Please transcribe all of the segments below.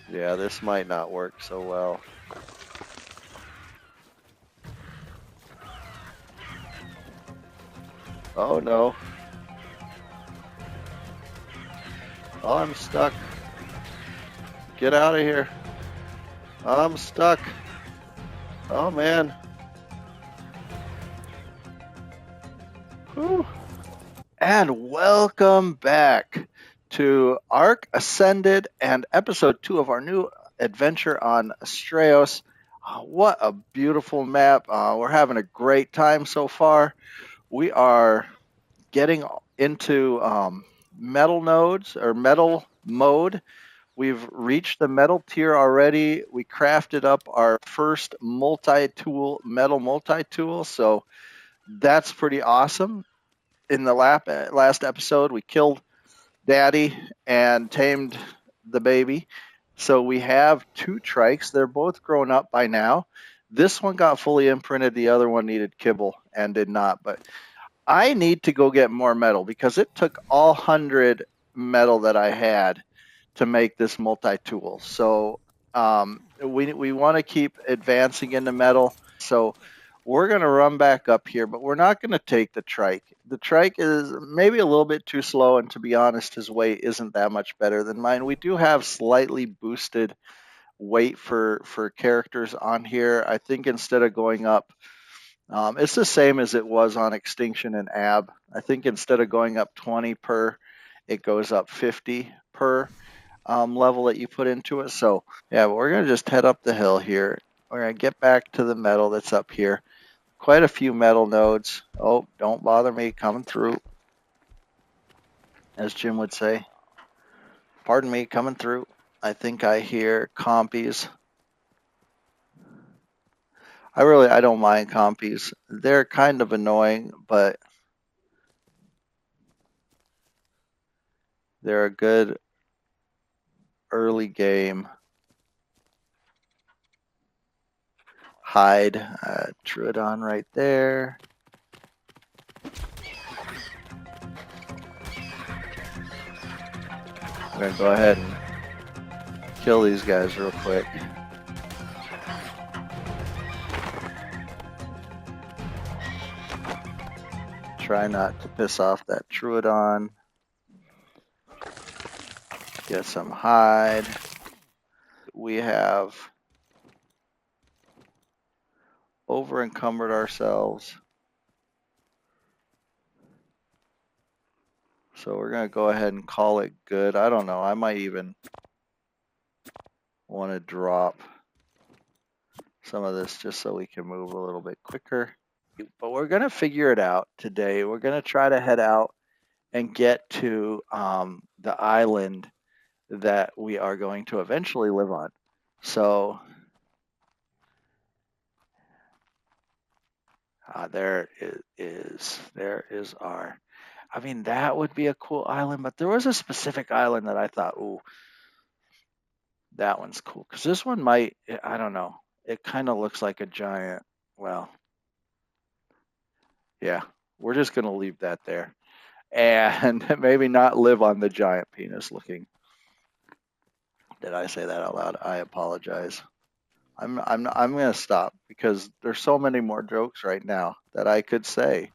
Yeah, this might not work so well. Oh no. Oh, I'm stuck. Get out of here. I'm stuck. Oh man. Whew. And welcome back to Ark Ascended and episode 2 of our new adventure on Astraeos. What a beautiful map. We're having a great time so far. We are getting into metal nodes or metal mode. We've reached the metal tier already. We crafted up our first multi-tool, metal multi-tool, so that's pretty awesome. In the last episode, we killed Daddy and tamed the baby. So we have two trikes. They're both grown up by now. This one got fully imprinted. The other one needed kibble and did not. But I need to go get more metal because it took all 100 metal that I had to make this multi-tool. So we want to keep advancing into metal. So we're going to run back up here, but we're not going to take the trike. The trike is maybe a little bit too slow, and to be honest, his weight isn't that much better than mine. We do have slightly boosted weight for characters on here. I think instead of going up, it's the same as it was on Extinction and Ab. I think instead of going up 20 per, it goes up 50 per level that you put into it. So yeah, but we're gonna just head up the hill here. We're gonna get back to the metal that's up here. Quite a few metal nodes. Oh, don't bother me coming through, as Jim would say. Pardon me, coming through. I think I hear compies. I don't mind compies. They're kind of annoying, but they're a good early game hide. Troodon right there. I'm gonna go ahead and kill these guys real quick. Try not to piss off that Troodon. Get some hide. We have over encumbered ourselves. So we're going to go ahead and call it good. I don't know. I might even want to drop some of this just so we can move a little bit quicker. But we're going to figure it out today. We're going to try to head out and get to the island that we are going to eventually live on. So there is our. I mean, that would be a cool island, but there was a specific island that I thought, ooh, that one's cool. Because this one might, I don't know, it kind of looks like a giant, well, yeah, we're just going to leave that there. And maybe not live on the giant penis looking. Did I say that out loud? I apologize. I'm going to stop because there's so many more jokes right now that I could say.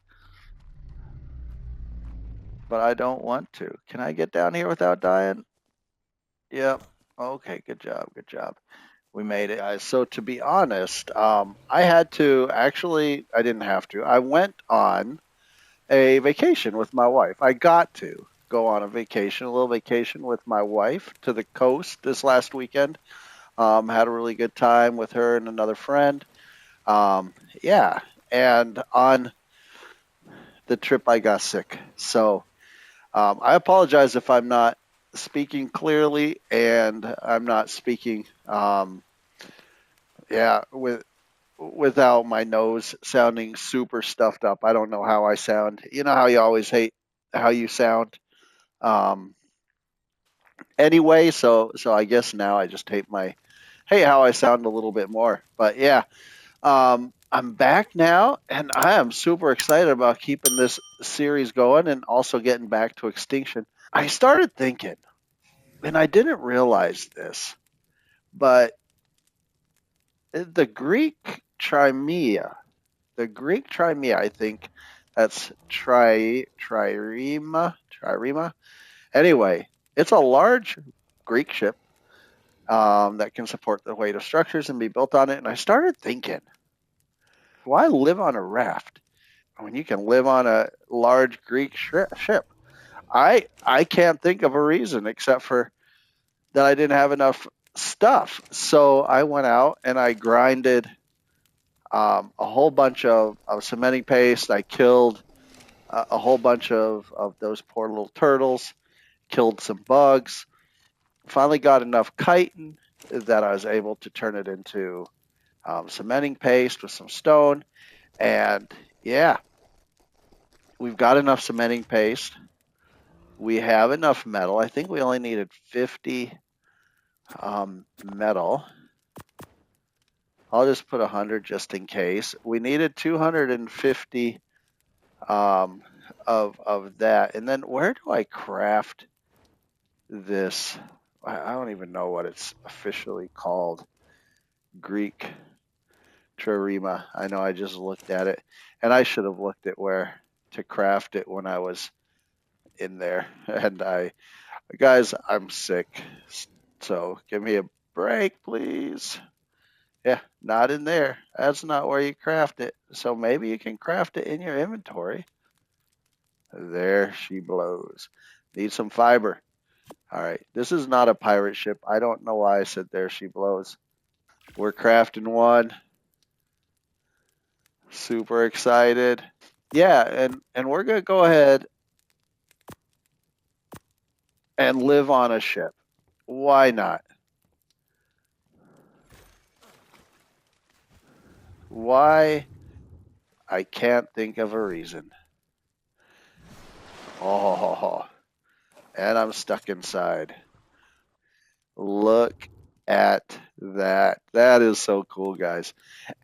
But I don't want to. Can I get down here without dying? Yep. Okay, good job. Good job. We made it, guys. So to be honest, I had to actually, I didn't have to. I went on a vacation with my wife. I got to go on a vacation, a little vacation with my wife to the coast this last weekend. Had a really good time with her and another friend. Yeah, and on the trip I got sick. So I apologize if I'm not speaking clearly and I'm not speaking, without my nose sounding super stuffed up. I don't know how I sound. You know how you always hate how you sound. Um, anyway, so I guess now I just hate how I sound a little bit more. But yeah, I'm back now, and I am super excited about keeping this series going and also getting back to Extinction. I started thinking, and I didn't realize this. But the Greek Trimea, I think that's trirema. Anyway, it's a large Greek ship that can support the weight of structures and be built on it. And I started thinking, why live on a raft when you can live on a large Greek ship? I can't think of a reason except for that I didn't have enough stuff. So I went out and I grinded a whole bunch of cementing paste. I killed a whole bunch of those poor little turtles, killed some bugs, finally got enough chitin that I was able to turn it into cementing paste with some stone. And yeah, we've got enough cementing paste. We have enough metal. I think we only needed 50 metal. I'll just put 100 just in case. We needed 250 of that. And then where do I craft this? I don't even know what it's officially called. Greek trirema. I know I just looked at it, and I should have looked at where to craft it when I was in there. And guys, I'm sick, so give me a break, please. Yeah, not in there. That's not where you craft it. So maybe you can craft it in your inventory. There she blows. Need some fiber. All right, this is not a pirate ship. I don't know why I said there she blows. We're crafting one. Super excited. Yeah, and we're gonna go ahead and live on a ship. Why not? Why? I can't think of a reason. Oh, and I'm stuck inside. Look at that. That is so cool, guys.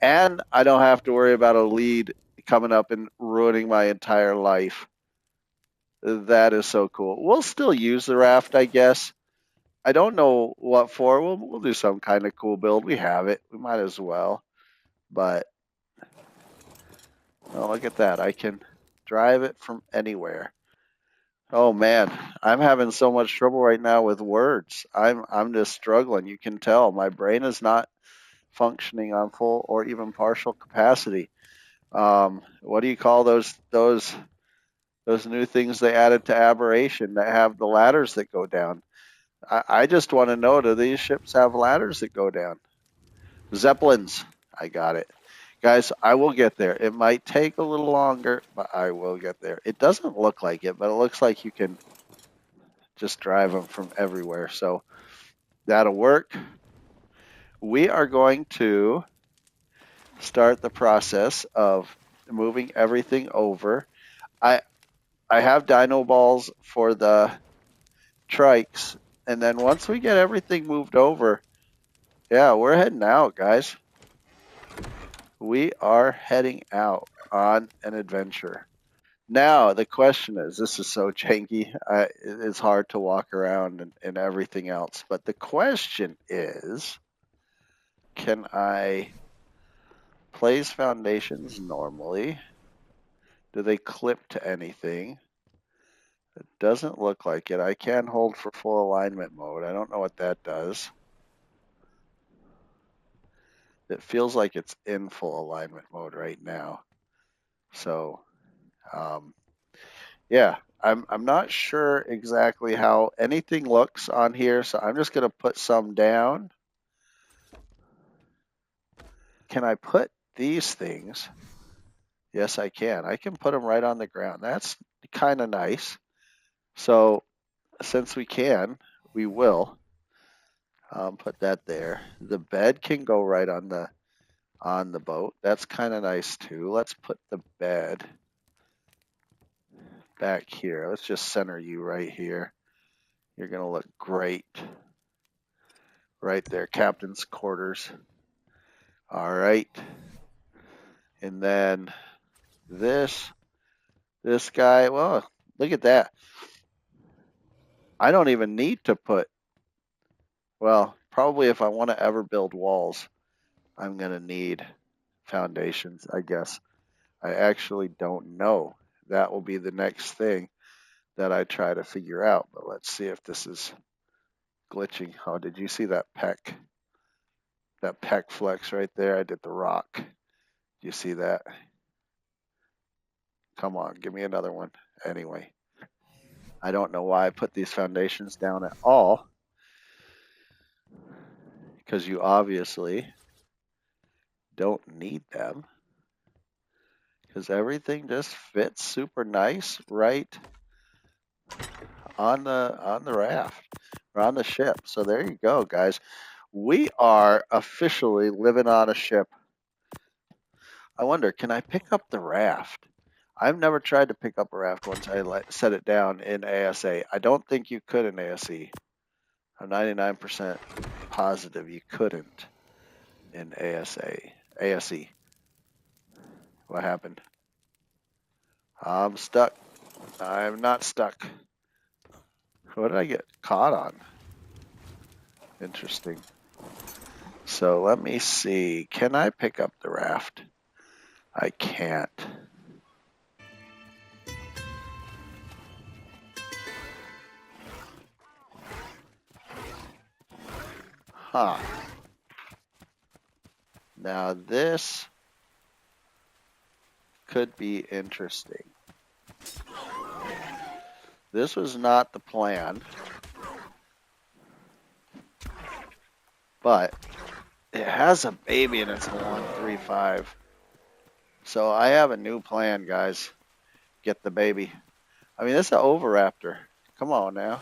And I don't have to worry about a lead coming up and ruining my entire life. That is so cool. We'll still use the raft, I guess. I don't know what for. We'll do some kind of cool build. We have it. We might as well. But oh, look at that. I can drive it from anywhere. Oh man, I'm having so much trouble right now with words. I'm just struggling. You can tell my brain is not functioning on full or even partial capacity. What do you call those new things they added to Aberration that have the ladders that go down? I just want to know, do these ships have ladders that go down? Zeppelins. I got it. Guys, I will get there. It might take a little longer, but I will get there. It doesn't look like it, but it looks like you can just drive them from everywhere. So that'll work. We are going to start the process of moving everything over. I have dino balls for the trikes, and then once we get everything moved over, yeah, we're heading out, guys. We are heading out on an adventure. Now, the question is, this is so janky, it's hard to walk around and everything else, but the question is, can I place foundations normally? Do they clip to anything? It doesn't look like it. I can hold for full alignment mode. I don't know what that does. It feels like it's in full alignment mode right now. So, yeah, I'm not sure exactly how anything looks on here, so I'm just going to put some down. Can I put these things? Yes, I can. I can put them right on the ground. That's kind of nice. So since we can, we will put that there. The bed can go right on the boat. That's kind of nice too. Let's put the bed back here. Let's just center you right here. You're going to look great right there. Captain's quarters. All right. And then this guy, well, look at that. I don't even need to put, well, probably if I want to ever build walls, I'm going to need foundations, I guess. I actually don't know. That will be the next thing that I try to figure out. But let's see if this is glitching. Oh, did you see that peck? That peck flex right there? I did the rock. Do you see that? Come on, give me another one. Anyway, I don't know why I put these foundations down at all, because you obviously don't need them, because everything just fits super nice right on the raft or on the ship. So there you go, guys. We are officially living on a ship. I wonder, can I pick up the raft? I've never tried to pick up a raft once I set it down in ASA. I don't think you could in ASE. I'm 99% positive you couldn't in ASE. What happened? I'm stuck. I'm not stuck. What did I get caught on? Interesting. So let me see. Can I pick up the raft? I can't. Huh. Now this could be interesting. This was not the plan, but it has a baby and it's a 135. So I have a new plan, guys. Get the baby. I mean, this is an Oviraptor. Come on now.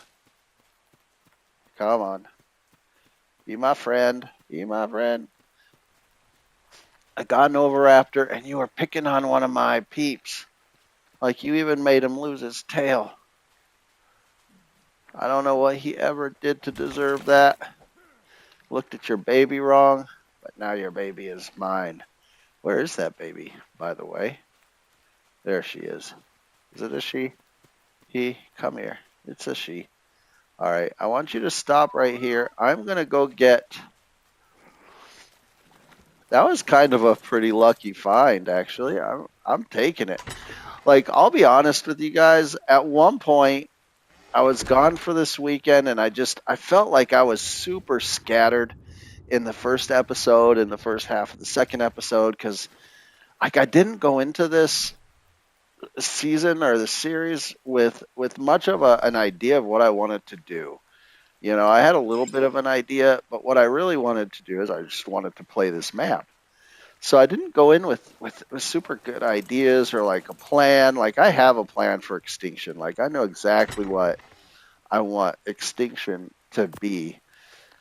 Come on. Be my friend. Be my friend. I got an Oviraptor and you were picking on one of my peeps. Like you even made him lose his tail. I don't know what he ever did to deserve that. Looked at your baby wrong, but now your baby is mine. Where is that baby, by the way? There she is. Is it a she? He? Come here. It's a she. All right, I want you to stop right here. I'm going to go get... That was kind of a pretty lucky find, actually. I'm taking it. Like, I'll be honest with you guys. At one point, I was gone for this weekend, and I felt like I was super scattered in the first episode, in the first half of the second episode, because like I didn't go into this season or the series with much of an idea of what I wanted to do. You know, I had a little bit of an idea, but what I really wanted to do is I just wanted to play this map. So I didn't go in with super good ideas or like a plan. Like I have a plan for Extinction. Like I know exactly what I want Extinction to be.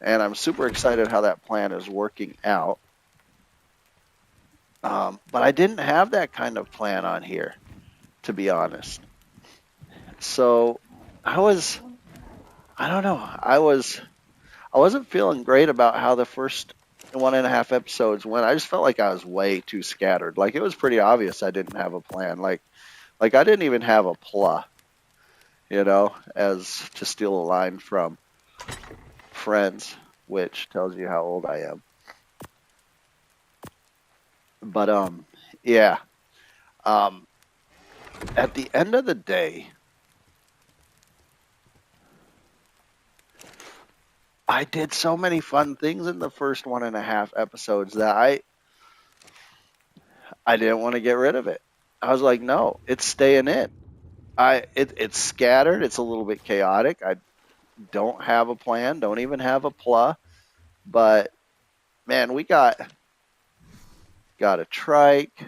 And I'm super excited how that plan is working out. But I didn't have that kind of plan on here, to be honest. So I don't know. I wasn't feeling great about how the first 1.5 episodes went. I just felt like I was way too scattered. Like it was pretty obvious I didn't have a plan. Like I didn't even have a PLA, you know, as to steal a line from Friends, which tells you how old I am. But yeah. At the end of the day, I did so many fun things in the first 1.5 episodes that I didn't want to get rid of it. I was like, no, it's staying in. It's scattered. It's a little bit chaotic. I don't have a plan. Don't even have a PLA. But man, we got a trike.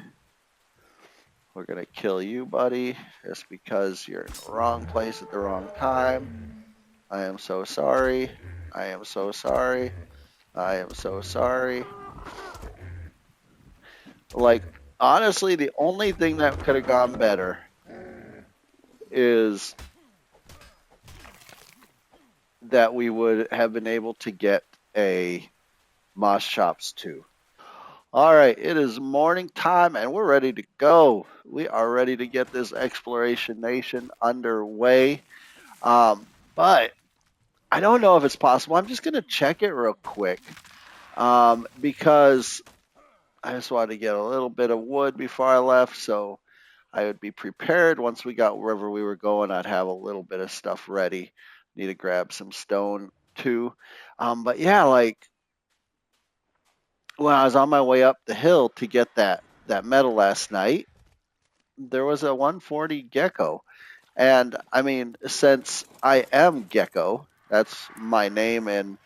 We're gonna kill you, buddy, just because you're in the wrong place at the wrong time. I am so sorry. I am so sorry. I am so sorry. Like, honestly, the only thing that could have gone better is that we would have been able to get a Moss Chops 2. All right, it is morning time and we're ready to go. We are ready to get this exploration nation underway. But I don't know if it's possible. I'm just gonna check it real quick, because I just wanted to get a little bit of wood before I left, so I would be prepared. Once we got wherever we were going, I'd have a little bit of stuff ready. Need to grab some stone too. But yeah, like when I was on my way up the hill to get that metal last night, there was a 140 gecko. And I mean, since I am Gecko, that's my name in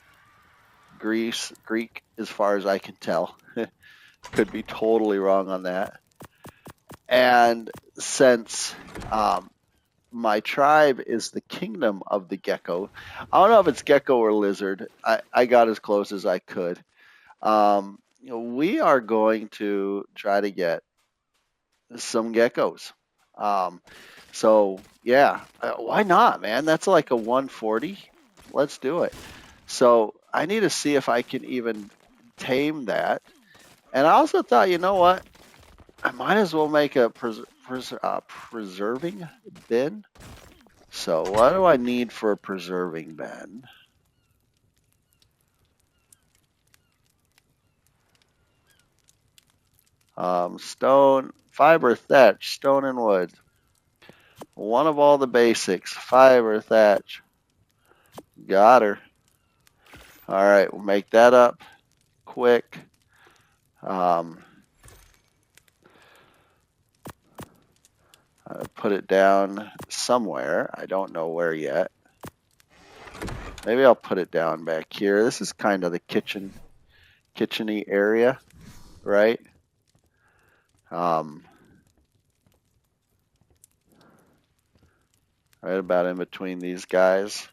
Greek, as far as I can tell. Could be totally wrong on that. And since my tribe is the kingdom of the gecko, I don't know if it's gecko or lizard. I got as close as I could. We are going to try to get some geckos. Um, so yeah, why not, man? That's like a 140. Let's do it. So I need to see if I can even tame that. And I also thought, you know what? I might as well make a preserving bin. So what do I need for a preserving bin? Stone, fiber, thatch, stone and wood. One of all the basics. Fiber, thatch. Got her. All right, we'll make that up quick. I'll put it down somewhere. I don't know where yet. Maybe I'll put it down back here. This is kind of the kitcheny area, right? Right about in between these guys.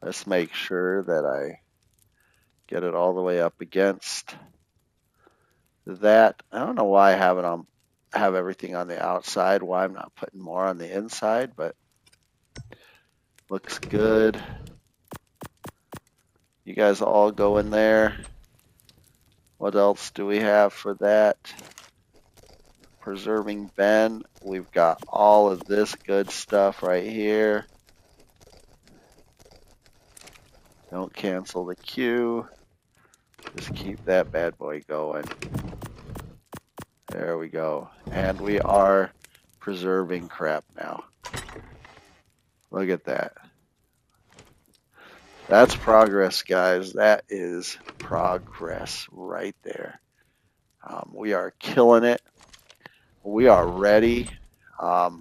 Let's make sure that I get it all the way up against that. I don't know why I have everything on the outside, why I'm not putting more on the inside, but looks good. You guys all go in there. What else do we have for that? Preserving bin. We've got all of this good stuff right here. Don't cancel the queue. Just keep that bad boy going. There we go. And we are preserving crap now. Look at that. That's progress, guys. That is progress right there. We are killing it. We are ready. All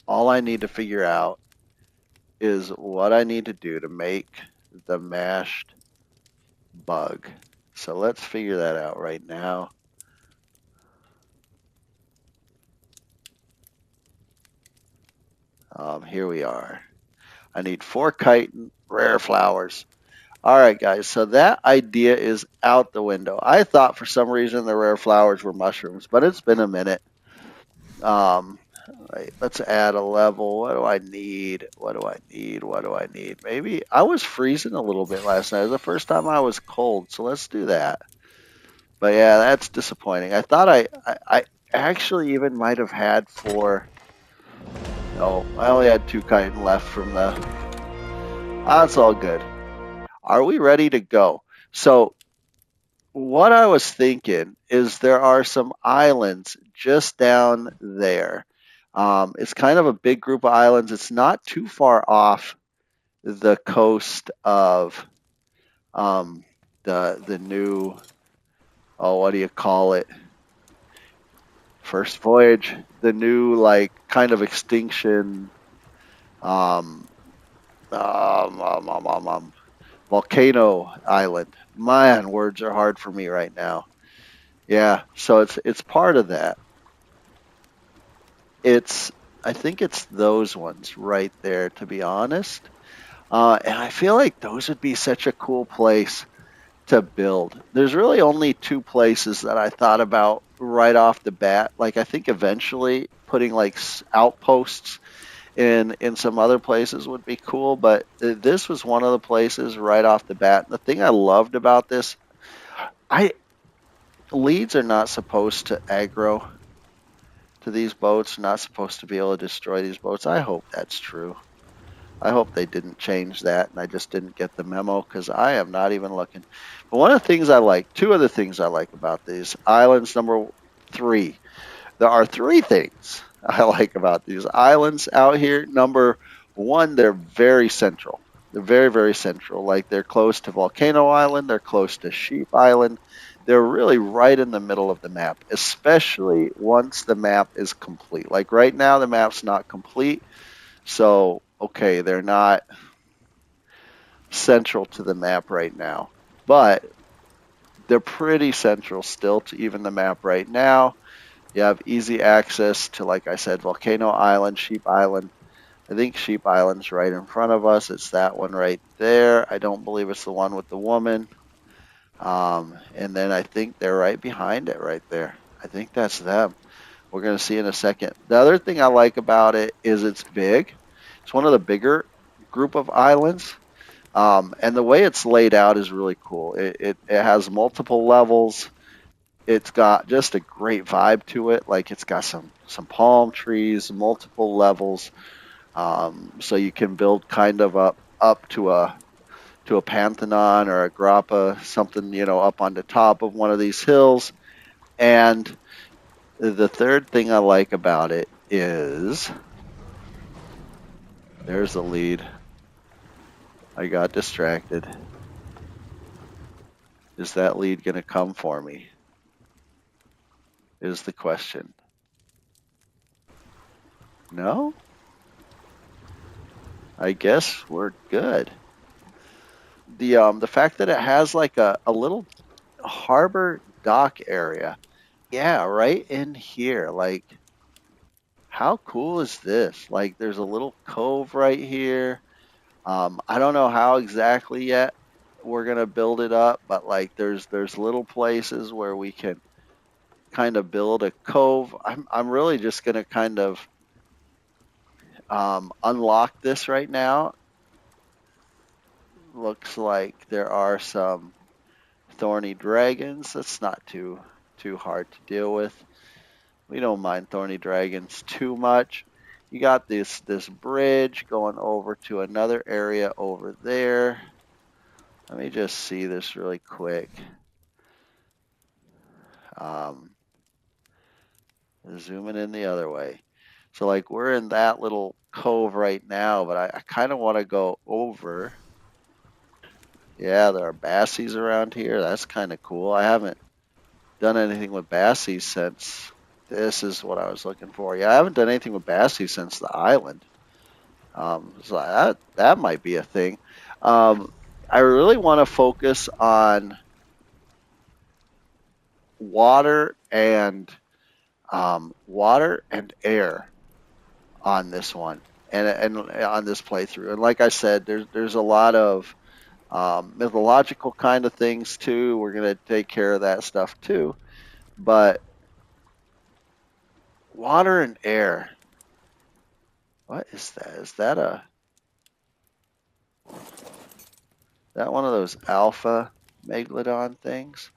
I need to figure out is what I need to do to make the mashed bug. So let's figure that out right now. Here we are. I need 4 chitin rare flowers. All right, guys, so that idea is out the window. I thought for some reason the rare flowers were mushrooms, but it's been a minute. Right, let's add a level. What do I need? What do I need? What do I need? Maybe I was freezing a little bit last night. It was the first time I was cold, so let's do that. But yeah, that's disappointing. I thought I actually even might have had 4. No, I only had 2 chitin left from the... That's all good. Are we ready to go? So what I was thinking is there are some islands just down there. It's kind of a big group of islands. It's not too far off the coast of the new, oh, what do you call it? First Voyage, the new like kind of extinction volcano island. Man, words are hard for me right now. Yeah, so it's part of that. I think it's those ones right there, to be honest. And I feel like those would be such a cool place to build. There's really only 2 places that I thought about right off the bat. Like I think eventually putting like outposts in some other places would be cool, but this was one of the places right off the bat. The thing I loved about this, leads are not supposed to aggro to these boats. Not supposed to be able to destroy these boats. I hope that's true. I hope they didn't change that and I just didn't get the memo because I am not even looking. But one of the things I like, two of the things I like about these islands, number 3, there are 3 things I like about these islands out here. Number 1, they're very central. They're very, very central. Like they're close to Volcano Island, they're close to Sheep Island. They're really right in the middle of the map, especially once the map is complete. Like right now, the map's not complete. So, okay, they're not central to the map right now, but they're pretty central still to even the map right now. You have easy access to, like I said, Volcano Island, Sheep Island. I think Sheep Island's right in front of us. It's that one right there. I don't believe it's the one with the woman. And then I think they're right behind it right there. I think that's them. We're going to see in a second. The other thing I like about it is it's big. It's one of the bigger group of islands. And the way it's laid out is really cool. It has multiple levels. It's got just a great vibe to it. Like it's got some palm trees, multiple levels. So you can build kind of up to a Pantheon or a grappa, something, up on the top of one of these hills. And the third thing I like about it is there's the lead. I got distracted. Is that lead going to come for me? Is the question. No? I guess we're good. The fact that it has like a little harbor dock area. Yeah, right in here. Like, how cool is this? Like, there's a little cove right here. I don't know how exactly yet we're gonna build it up, but like, there's little places where we can kind of build a cove. I'm really just gonna kind of unlock this right now. Looks like there are some thorny dragons. That's not too hard to deal with. We don't mind thorny dragons too much. You got this bridge going over to another area over there. Let me just see this really quick. Zooming in the other way. So like we're in that little cove right now, but I kind of want to go over. Yeah, there are bassies around here. That's kind of cool. I haven't done anything with bassies since. This is what I was looking for. Yeah, I haven't done anything with bassies since the island. So that might be a thing. I really want to focus on water and air on this one and on this playthrough. And like I said, there's a lot of mythological kind of things too. We're gonna take care of that stuff too, but water and air. What is that? Is that one of those alpha megalodon things?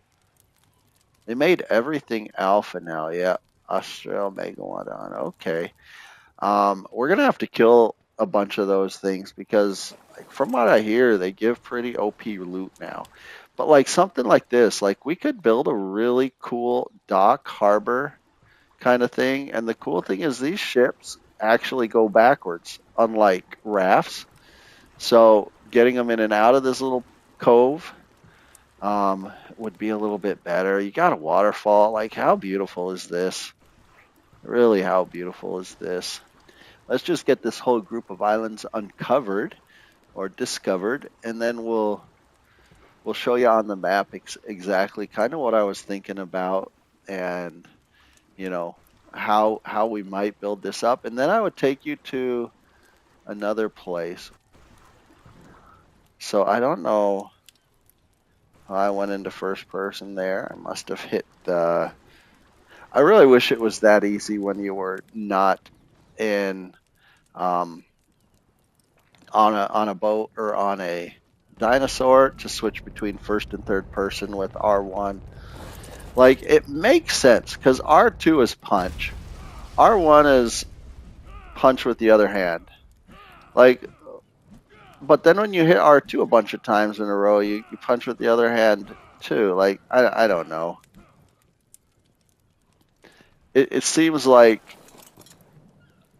They made everything alpha now. Yeah, Astraeos megalodon. Okay. We're gonna have to kill a bunch of those things because, like, from what I hear, they give pretty OP loot now. But like something like this, like we could build a really cool dock harbor kind of thing. And the cool thing is these ships actually go backwards, unlike rafts. So getting them in and out of this little cove would be a little bit better. You got a waterfall. Like, how beautiful is this? Really, how beautiful is this? Let's just get this whole group of islands uncovered or discovered, and then we'll show you on the map exactly kind of what I was thinking about, and how we might build this up, and then I would take you to another place. So I don't know how I went into first person there. I must have hit the. I really wish it was that easy when you were not in on a boat or on a dinosaur to switch between first and third person with R1. Like, it makes sense because R2 is punch. R1 is punch with the other hand. Like, but then when you hit R2 a bunch of times in a row, you punch with the other hand too. Like, I don't know. It seems like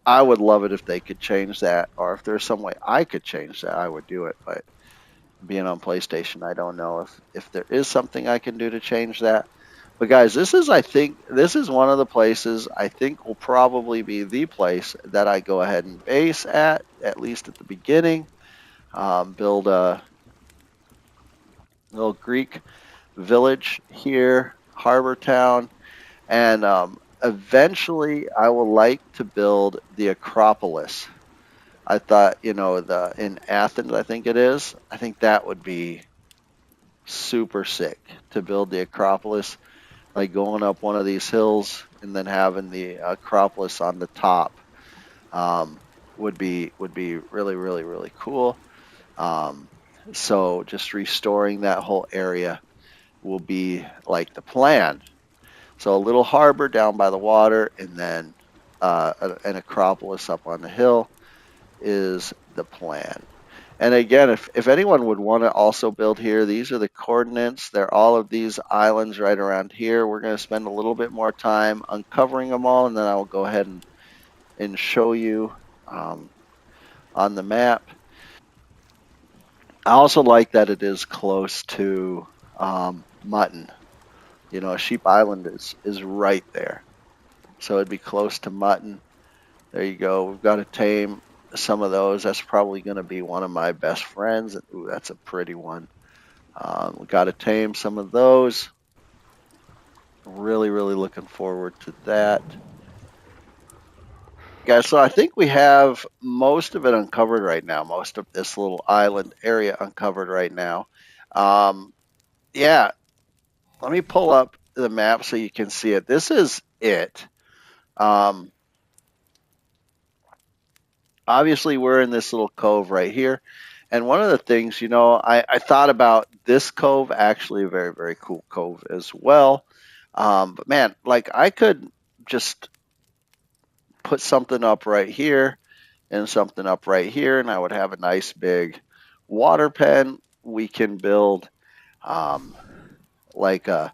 I would love it if they could change that, or if there's some way I could change that, I would do it. But being on PlayStation, I don't know if there is something I can do to change that. But guys, I think this is one of the places I think will probably be the place that I go ahead and base at least at the beginning. Build a little Greek village here, harbor town, and eventually I would like to build the Acropolis. I thought, the in Athens, I think it is. I think that would be super sick to build the Acropolis, like going up one of these hills and then having the Acropolis on the top. Would be really really really cool. Um, so just restoring that whole area will be like the plan. So a little harbor down by the water, and then an Acropolis up on the hill is the plan. And again, if anyone would want to also build here, these are the coordinates. They're all of these islands right around here. We're going to spend a little bit more time uncovering them all, and then I will go ahead and show you um, on the map. I also like that it is close to Mutton. Sheep Island is right there. So it'd be close to Mutton. There you go. We've got to tame some of those. That's probably going to be one of my best friends. Ooh, that's a pretty one. We got to tame some of those. Really, really looking forward to that. Guys, so I think we have most of it uncovered right now. Most of this little island area uncovered right now. Um, yeah, let me pull up the map so you can see it. This is it. Um, Obviously, we're in this little cove right here. And one of the things, I thought about this cove, actually a very, very cool cove as well. But man, like I could just put something up right here and something up right here, and I would have a nice big water pen. We can build um, like a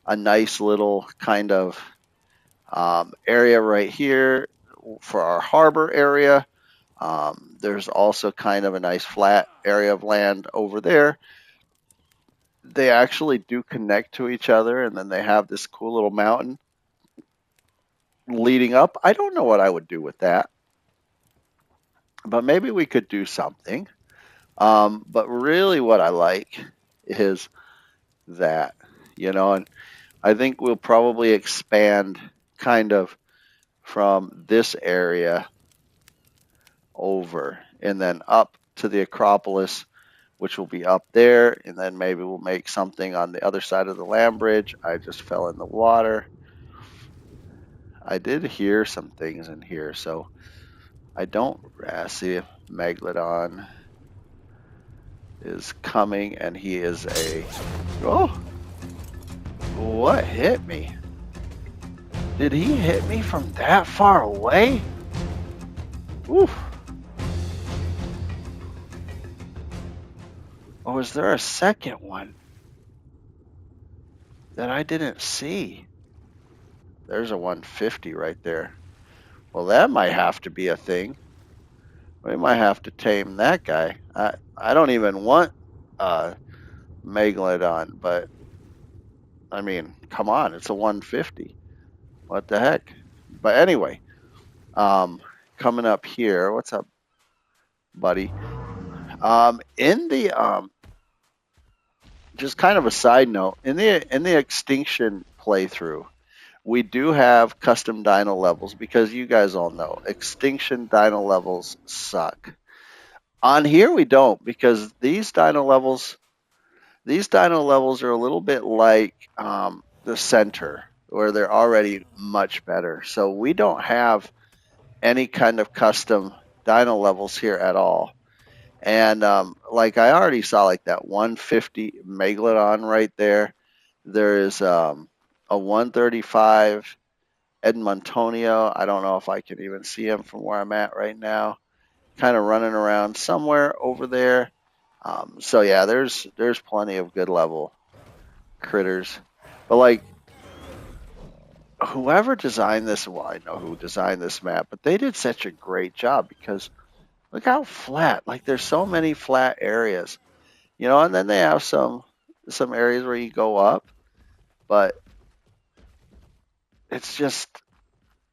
nice little kind of area right here for our harbor area. There's also kind of a nice flat area of land over there. They actually do connect to each other, and then they have this cool little mountain leading up. I don't know what I would do with that, but maybe we could do something. But really, what I like is that, and I think we'll probably expand kind of from this area over and then up to the Acropolis, which will be up there, and then maybe we'll make something on the other side of the land bridge. I just fell in the water. I did hear some things in here, so I don't see if Megalodon is coming, and he is oh, what hit me? Did he hit me from that far away? Oof. Or was there a second one that I didn't see? There's a 150 right there. Well, that might have to be a thing. We might have to tame that guy. I don't even want Megalodon, but I mean, come on, it's a 150. What the heck? But anyway, um, coming up here, what's up, buddy? In the just kind of a side note, in the extinction playthrough, we do have custom dino levels because you guys all know extinction dino levels suck. On here we don't because these dino levels are a little bit like the center where they're already much better. So we don't have any kind of custom dino levels here at all. And like I already saw like that 150 Megalodon right there. There is a 135 Edmontonio. I don't know if I can even see him from where I'm at right now. Kind of running around somewhere over there. So yeah, there's plenty of good level critters. But like whoever designed this, well, I know who designed this map, but they did such a great job because look how flat. Like there's so many flat areas, and then they have some areas where you go up, but it's just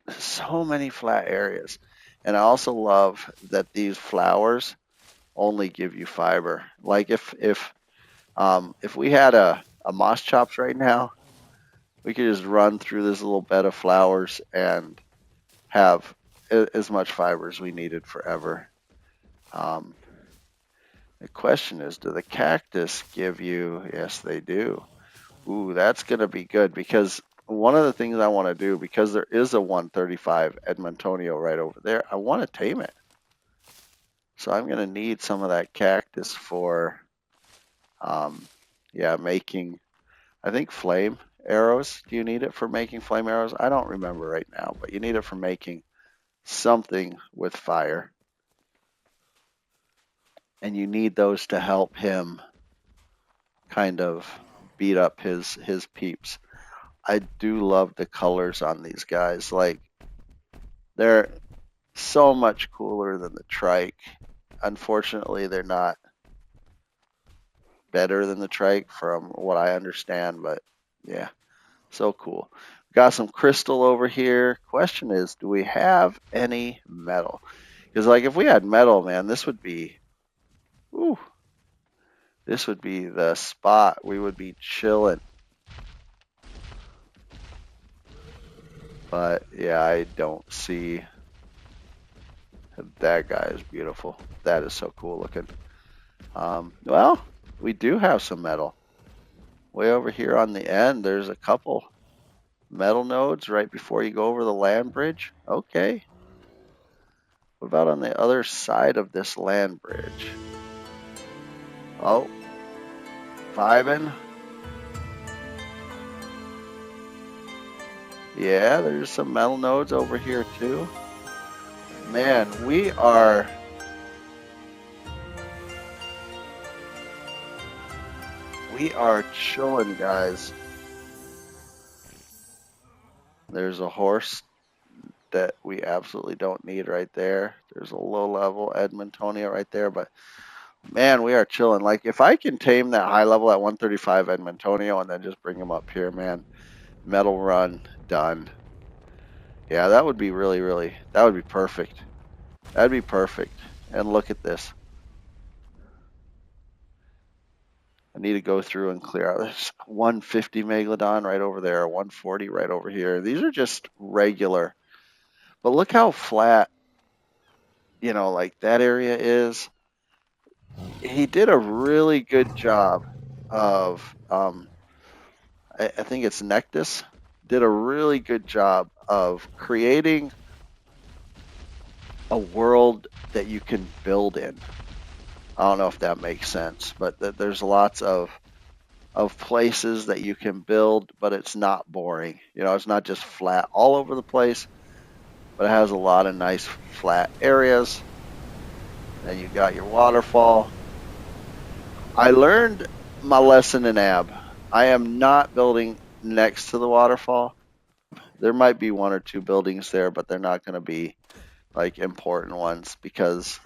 so many flat areas. And I also love that these flowers only give you fiber. Like if we had a moss chops right now, we could just run through this little bed of flowers and have as much fiber as we needed forever. Um, the question is, do the cactus give you? Yes, they do. Ooh, that's going to be good because one of the things I want to do, because there is a 135 Edmontonio right over there, I want to tame it. So I'm going to need some of that cactus for, making, I think, flame arrows. Do you need it for making flame arrows? I don't remember right now, but you need it for making something with fire. And you need those to help him kind of beat up his peeps. I do love the colors on these guys. Like they're so much cooler than the trike. Unfortunately, they're not better than the trike from what I understand, but yeah, so cool. Got some crystal over here. Question is, do we have any metal? Because like if we had metal, man, this would be, ooh, this would be the spot. We would be chilling. But yeah, I don't see. That guy is beautiful. That is so cool looking. Well, we do have some metal. Way over here on the end, there's a couple metal nodes right before you go over the land bridge. Okay. What about on the other side of this land bridge? Oh, vibing. Yeah, there's some metal nodes over here too. Man, we are chilling, guys. There's a horse that we absolutely don't need right there. There's a low level Edmontonia right there, but man, we are chilling. Like if I can tame that high level at 135 Edmontonio and then just bring him up here, man, metal run done. Yeah, that would be that would be perfect. That'd be perfect. And look at this. I need to go through and clear out. There's 150 Megalodon right over there, 140 right over here. These are just regular. But look how flat, like that area is. He did a really good job of, I think it's Nectus, did a really good job of creating a world that you can build in. I don't know if that makes sense, but there's lots of places that you can build, but it's not boring. It's not just flat all over the place, but it has a lot of nice flat areas. Then you got your waterfall. I learned my lesson in AB. I am not building next to the waterfall. There might be one or two buildings there, but they're not going to be like important ones because,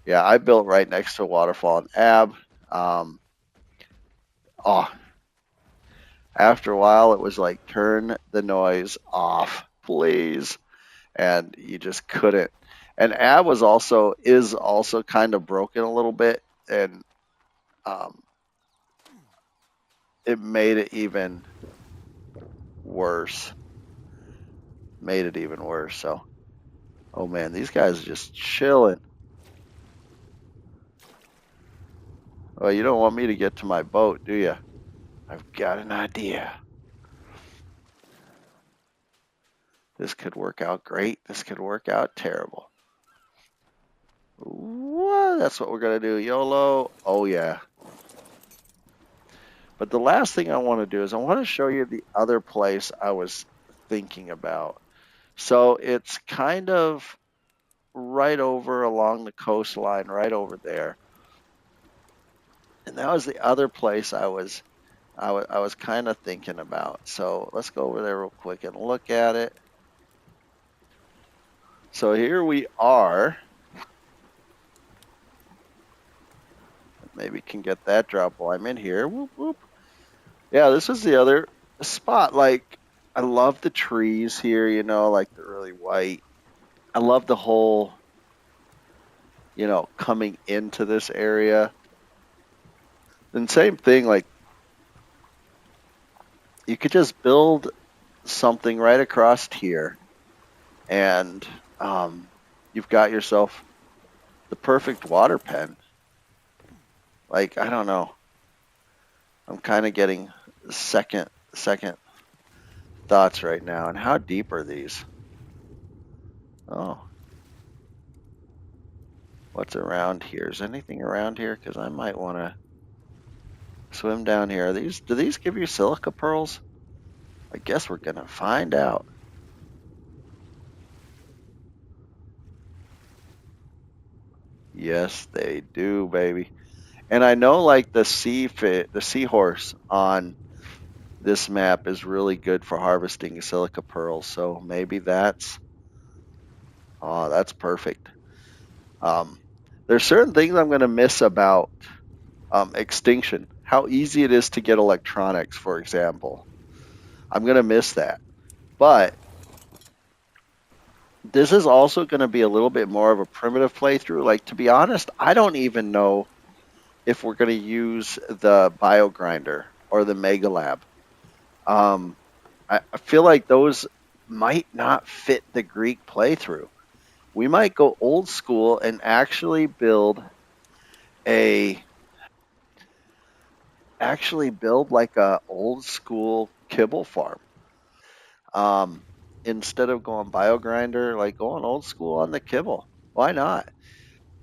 yeah, I built right next to a waterfall in AB. After a while, it was like, turn the noise off, please. And you just couldn't. And AB is also kind of broken a little bit. And it made it even worse. So, oh man, these guys are just chilling. Well, you don't want me to get to my boat, do you? I've got an idea. This could work out great. This could work out terrible. What? That's what we're going to do. YOLO. Oh, yeah. But the last thing I want to do is I want to show you the other place I was thinking about. So it's kind of right over along the coastline, right over there. And that was the other place I was kind of thinking about. So let's go over there real quick and look at it. So here we are. Maybe can get that drop while I'm in here. Whoop whoop. Yeah, this is the other spot. Like I love the trees here, like they're really white. I love the whole, coming into this area. And same thing, like you could just build something right across here and you've got yourself the perfect water pen. Like, I don't know. I'm kind of getting second thoughts right now. And how deep are these? Oh, what's around here? Is anything around here? Because I might want to swim down here. Do these give you silica pearls? I guess we're gonna find out. Yes, they do, baby. And I know like the seahorse on this map is really good for harvesting silica pearls. So maybe that's perfect. Um, there's certain things I'm gonna miss about extinction. How easy it is to get electronics, for example. I'm gonna miss that. But this is also going to be a little bit more of a primitive playthrough. Like, to be honest, I don't even know if we're going to use the bio grinder or the mega lab. Um, I feel like those might not fit the Greek playthrough. We might go old school and a actually build like a old school kibble farm. Um, Instead of going bio grinder, like going old school on the kibble. Why not?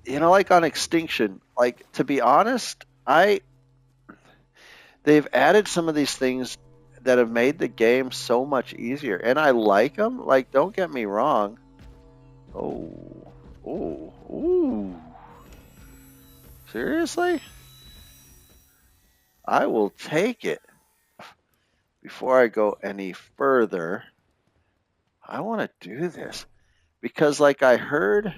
Like on extinction, like to be honest, I they've added some of these things that have made the game so much easier, and I like them. Like, don't get me wrong. Oh, ooh, seriously? I will take it. Before I go any further, I want to do this because, like, I heard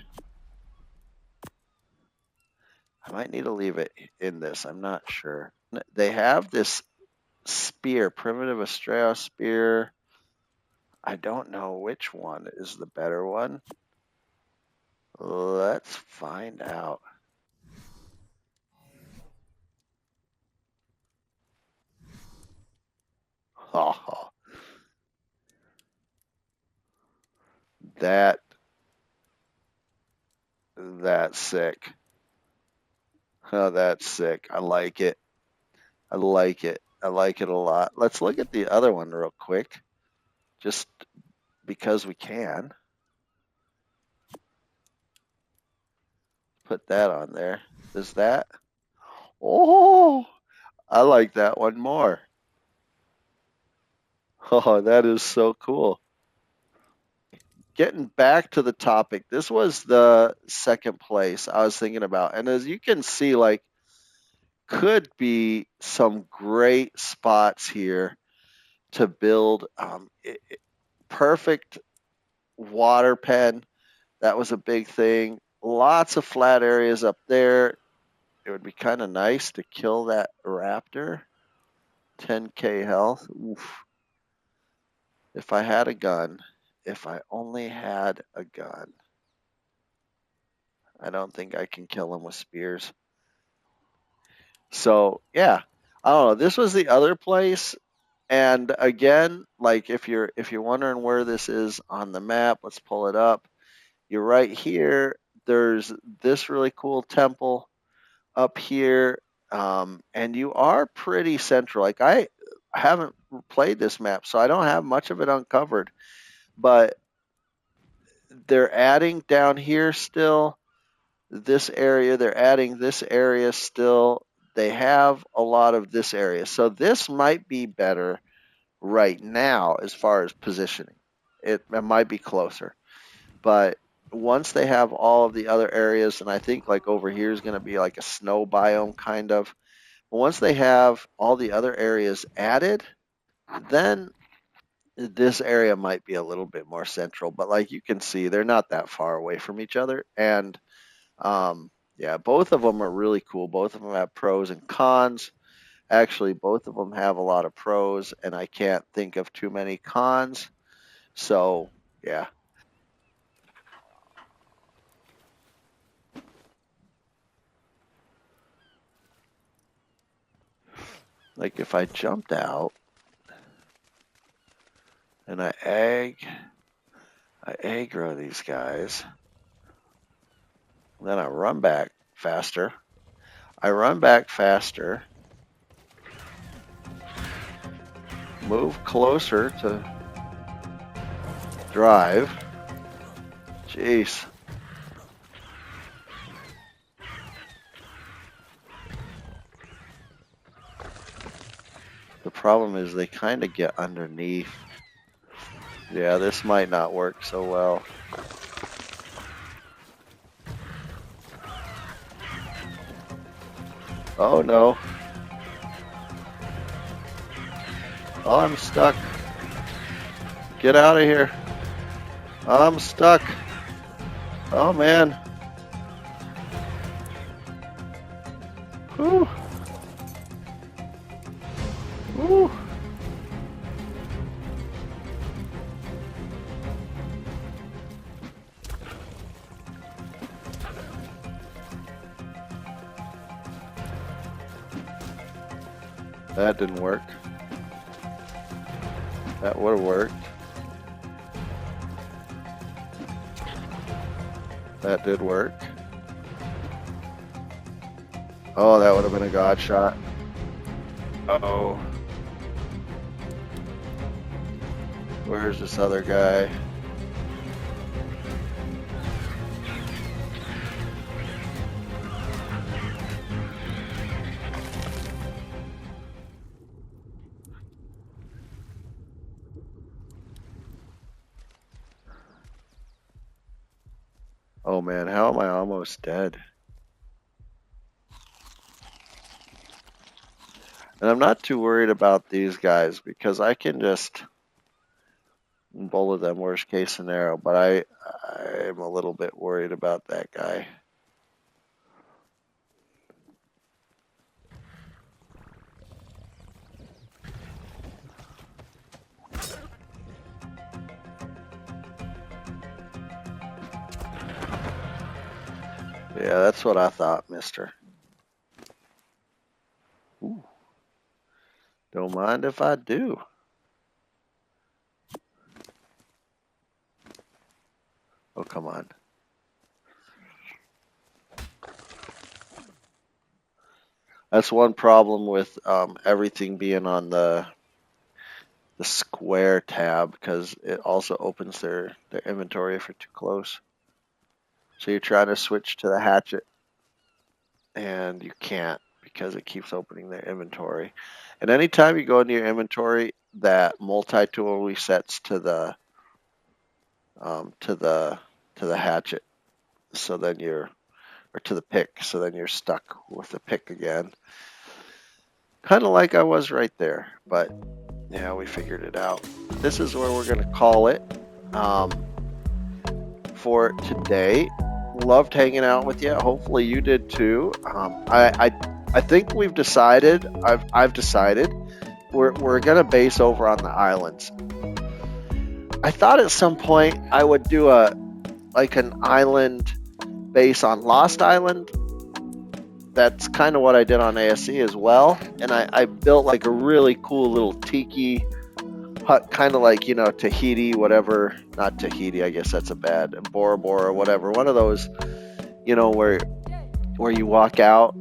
I might need to leave it in this. I'm not sure. They have this spear, primitive Astraeos spear. I don't know which one is the better one. Let's find out. Oh, that that's sick. Oh, that's sick. I like it. I like it. I like it a lot. Let's look at the other one real quick, just because we can. Put that on there. Is that? Oh, I like that one more. Oh, that is so cool. Getting back to the topic, this was the second place I was thinking about. And as you can see, like, could be some great spots here to build perfect water pen. That was a big thing. Lots of flat areas up there. It would be kind of nice to kill that raptor. 10k health. Oof. If I had a gun, if I only had a gun. I don't think I can kill him with spears. So yeah, I don't know. This was the other place, and again, like if you're wondering where this is on the map, let's pull it up. You're right here. There's this really cool temple up here, and you are pretty central. Like I haven't played this map, so I don't have much of it uncovered, but they're adding down here still this area, they're adding this area still. They have a lot of this area. So this might be better right now as far as positioning. it might be closer. But once they have all of the other areas, and I think like over here is going to be like a snow biome kind of. But once they have all the other areas added, then this area might be a little bit more central. But like you can see, they're not that far away from each other. And yeah, both of them are really cool. Both of them have pros and cons. Actually, both of them have a lot of pros, and I can't think of too many cons. So, yeah. Like if I jumped out and I aggro these guys, then I run back faster. I run back faster, move closer to drive. Jeez. The problem is they kind of get underneath. Yeah, this might not work so well. Oh no. Oh, I'm stuck. Get out of here. I'm stuck. Oh man. Whew. Whew. That didn't work. That would have worked. That did work. Oh, that would have been a god shot. Uh-oh. Where's this other guy? Oh man, how am I almost dead? And I'm not too worried about these guys because I can just bullet them worst case scenario, but I'm a little bit worried about that guy. Yeah, that's what I thought, mister. Ooh. Don't mind if I do. Oh, come on. That's one problem with everything being on the square tab because it also opens their inventory if you're too close. So you're trying to switch to the hatchet and you can't because it keeps opening their inventory. And anytime you go into your inventory, that multi-tool resets to the hatchet. So then you're or to the pick. So then you're stuck with the pick again. Kind of like I was right there, but yeah, we figured it out. This is where we're going to call it for today. Loved hanging out with you. Hopefully you did too. I think we've decided. I've decided we're going to base over on the islands. I thought at some point I would do an island base on Lost Island. That's kind of what I did on ASE as well. And I built like a really cool little tiki hut, kind of like, Tahiti, whatever. Not Tahiti, I guess that's a bad. Bora Bora, whatever. One of those, where you walk out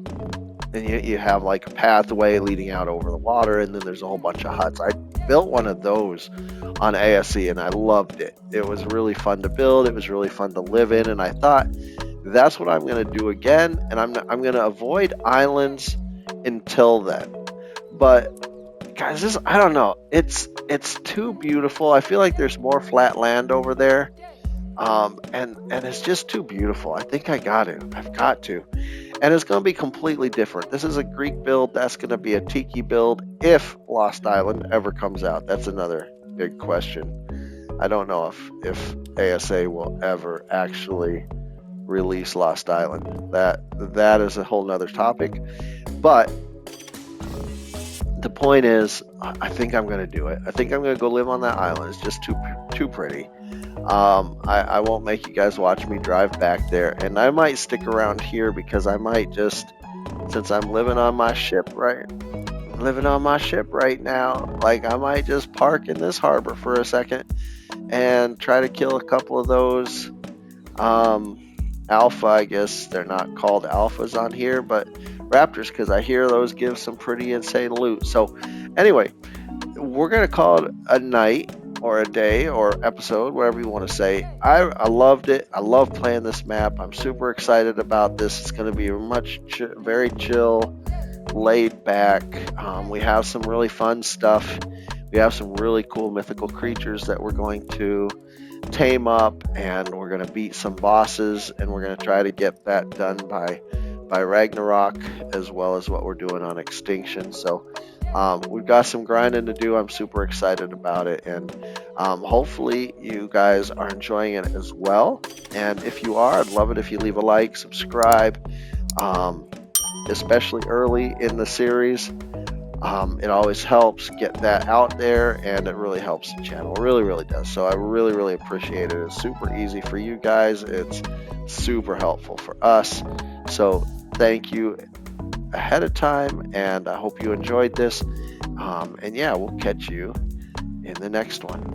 and you have like a pathway leading out over the water, and then there's a whole bunch of huts. I built one of those on ASE and I loved it. It was really fun to build. It was really fun to live in, and I thought that's what I'm going to do again, and I'm going to avoid islands until then. But guys, this, I don't know. It's too beautiful. I feel like there's more flat land over there. And it's just too beautiful. I think I've got to. And it's going to be completely different. This is a Greek build. That's going to be a Tiki build if Lost Island ever comes out. That's another big question. I don't know if ASA will ever actually release Lost Island. That is a whole nother topic. But the point is, I think I'm going to do it. I think I'm going to go live on that island. It's just too pretty. I won't make you guys watch me drive back there, and I might stick around here because I might just, since I'm living on my ship right now, like I might just park in this harbor for a second and try to kill a couple of those alpha. I guess they're not called alphas on here, but raptors, because I hear those give some pretty insane loot. So anyway, we're gonna call it a night or a day or episode, whatever you want to say. I loved it. I love playing this map. I'm super excited about this. It's going to be very chill, laid back. We have some really fun stuff. We have some really cool mythical creatures that we're going to tame up, and we're going to beat some bosses, and we're going to try to get that done by Ragnarok, as well as what we're doing on Extinction. So we've got some grinding to do. I'm super excited about it, and hopefully you guys are enjoying it as well. And if you are, I'd love it if you leave a like, subscribe, especially early in the series. It always helps get that out there, and it really helps the channel. It really, really does. So I really, really appreciate it. It's super easy for you guys. It's super helpful for us. So thank you ahead of time, and I hope you enjoyed this. And yeah, we'll catch you in the next one.